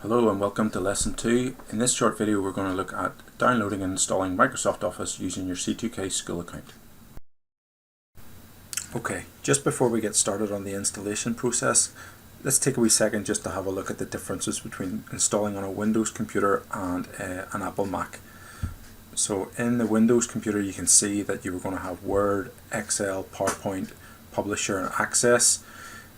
Hello and welcome to lesson 2. In this short video we're going to look at downloading and installing Microsoft Office using your C2K school account. Okay, just before we get started on the installation process, let's take a wee second just to have a look at the differences between installing on a Windows computer and an Apple Mac. So in the Windows computer you can see that you were going to have Word, Excel, PowerPoint, Publisher and Access.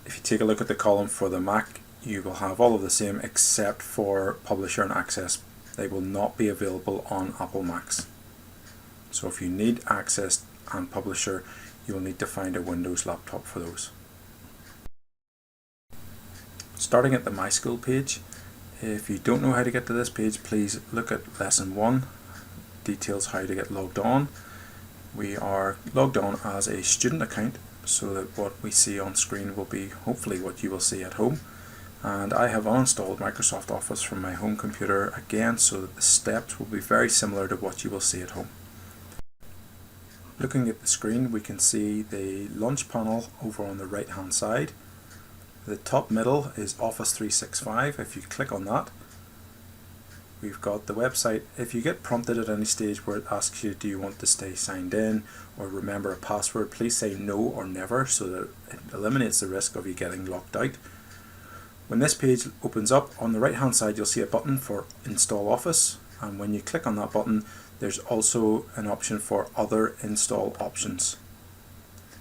If you take a look at the column for the Mac, you will have all of the same except for Publisher and Access. They will not be available on Apple Macs. So if you need Access and Publisher, you will need to find a Windows laptop for those. Starting at the My School page, if you don't know how to get to this page, please look at lesson 1, details how to get logged on. We are logged on as a student account, so that what we see on screen will be hopefully what you will see at home. And I have uninstalled Microsoft Office from my home computer again, so that the steps will be very similar to what you will see at home. Looking at the screen, we can see the launch panel over on the right hand side. The top middle is Office 365. If you click on that, we've got the website. If you get prompted at any stage where it asks you, do you want to stay signed in or remember a password, please say no or never, so that it eliminates the risk of you getting locked out. When this page opens up, on the right hand side you'll see a button for Install Office, and when you click on that button there's also an option for Other Install Options.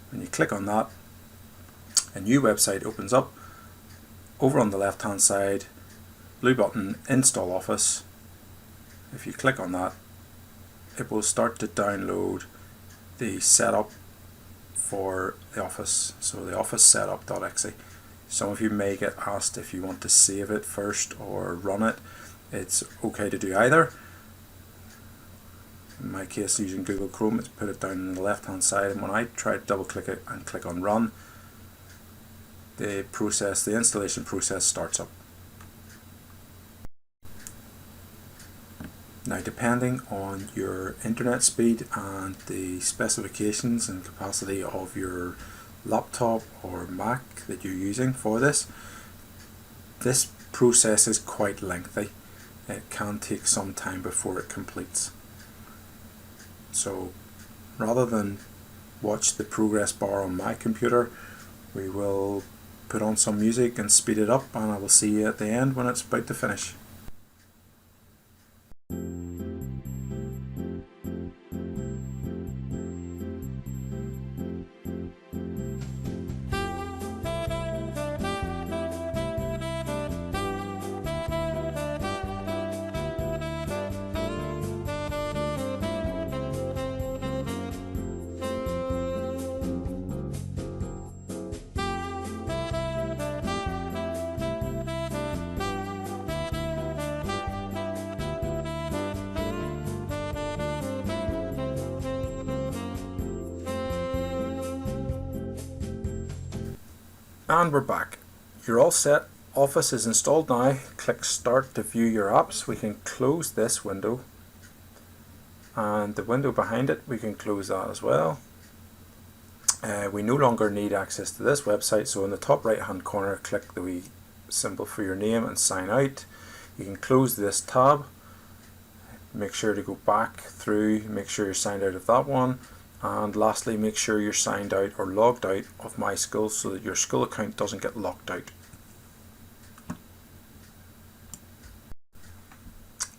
When you click on that, a new website opens up. Over on the left hand side, blue button, Install Office. If you click on that, it will start to download the setup for the Office, so the Office setup.exe. Some of you may get asked if you want to save it first or run it. It's okay to do either. In my case, using Google Chrome, it's put it down on the left hand side, and when I try to double click it and click on run, the installation process starts up. Now, depending on your internet speed and the specifications and capacity of your laptop or Mac that you're using for this process is quite lengthy. It can take some time before it completes. So rather than watch the progress bar on my computer, we will put on some music and speed it up, and I will see you at the end when it's about to finish. And we're back. You're all set. Office is installed now. Click Start to view your apps. We can close this window, and the window behind it we can close that as well. We no longer need access to this website, so in the top right hand corner click the wee symbol for your name and sign out. You can close this tab. Make sure to go back through, make sure you're signed out of that one. And lastly, make sure you're signed out or logged out of My School so that your school account doesn't get locked out.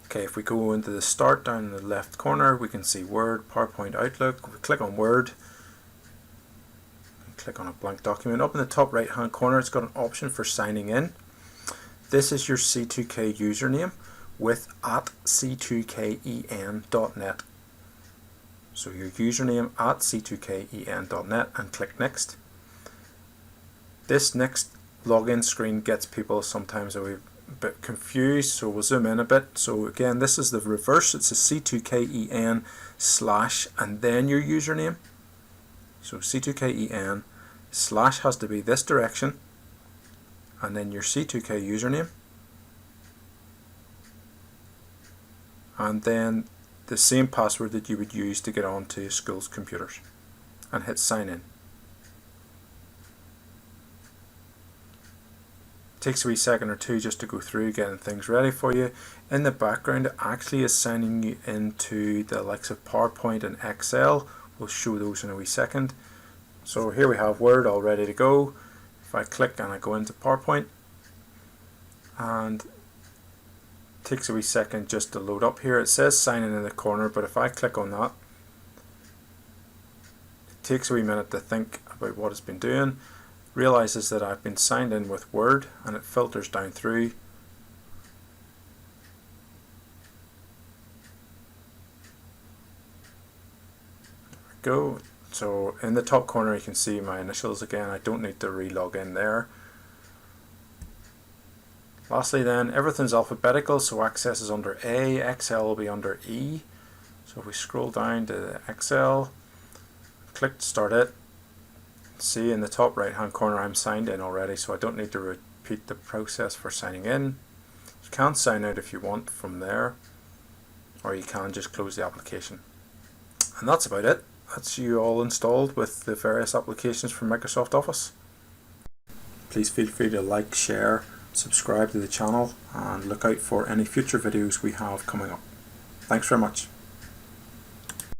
Okay, if we go into the Start down in the left corner, we can see Word, PowerPoint, Outlook. We click on Word, click on a blank document. Up in the top right hand corner, it's got an option for signing in. This is your C2K username with @c2ken.net. So your username @c2ken.net, and click Next. This next login screen gets people sometimes a bit confused, so we'll zoom in a bit. So again, this is the reverse. It's a C2KEN/ and then your username. So C2KEN/ has to be this direction, and then your C2K username, and then the same password that you would use to get onto school's computers, and hit sign in. takes a wee second or two just to go through getting things ready for you. In the background it actually is signing you into the likes of PowerPoint and Excel. We'll show those in a wee second. So here we have Word all ready to go. If I click and I go into PowerPoint, and it takes a wee second just to load up here. It says sign in the corner, but if I click on that, it takes a wee minute to think about what it's been doing. Realizes that I've been signed in with Word, and it filters down through. There we go. So in the top corner you can see my initials again. I don't need to re-log in there. Lastly then, everything's alphabetical, so Access is under A, Excel will be under E. So if we scroll down to Excel, click Start It, see in the top right hand corner I'm signed in already, so I don't need to repeat the process for signing in. You can sign out if you want from there, or you can just close the application. And that's about it. That's you all installed with the various applications from Microsoft Office. Please feel free to like, share, subscribe to the channel, and look out for any future videos we have coming up. Thanks very much.